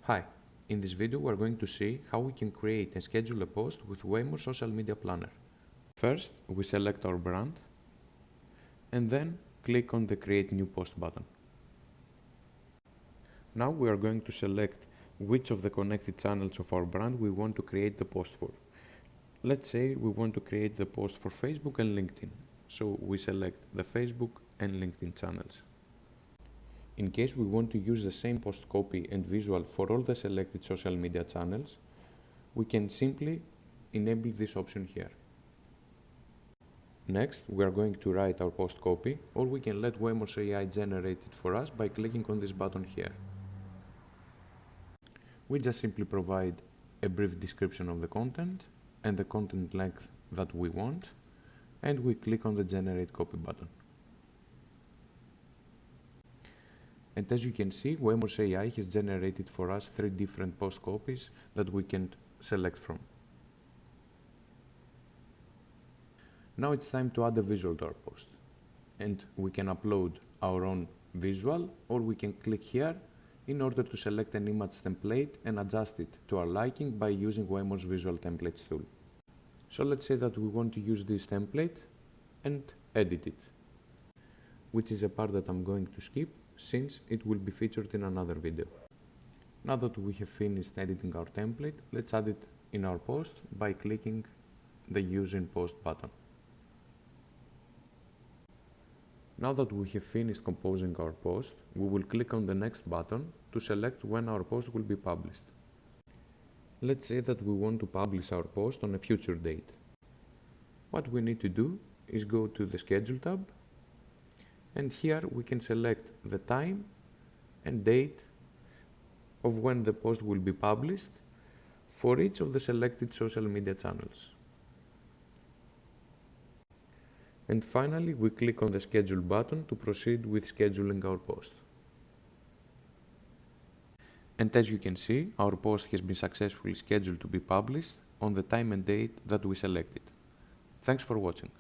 Hi, in this video we are going to see how we can create and schedule a post with WayMore social media planner. First, we select our brand and then click on the Create New Post button. Now we are going to select which of the connected channels of our brand we want to create the post for. Let's say we want to create the post for Facebook and LinkedIn, so we select the Facebook and LinkedIn channels. In case we want to use the same post copy and visual for all the selected social media channels, we can simply enable this option here. Next, we are going to write our post copy, or we can let WayMoreio generate it for us by clicking on this button here. We just simply provide a brief description of the content and the content length that we want, and we click on the Generate Copy button. And as you can see, WayMoreio has generated for us 3 different post copies that we can select from. Now it's time to add a visual to our post, and we can upload our own visual, or we can click here in order to select an image template and adjust it to our liking by using WayMore's Visual Templates tool. So let's say that we want to use this template and edit it, which is a part that I'm going to skip since it will be featured in another video. Now that we have finished editing our template, let's add it in our post by clicking the Use in Post button. Now that we have finished composing our post, we will click on the next button to select when our post will be published. Let's say that we want to publish our post on a future date. What we need to do is go to the Schedule tab, and here we can select the time and date of when the post will be published for each of the selected social media channels. And finally, we click on the Schedule button to proceed with scheduling our post. And as you can see, our post has been successfully scheduled to be published on the time and date that we selected. Thanks for watching.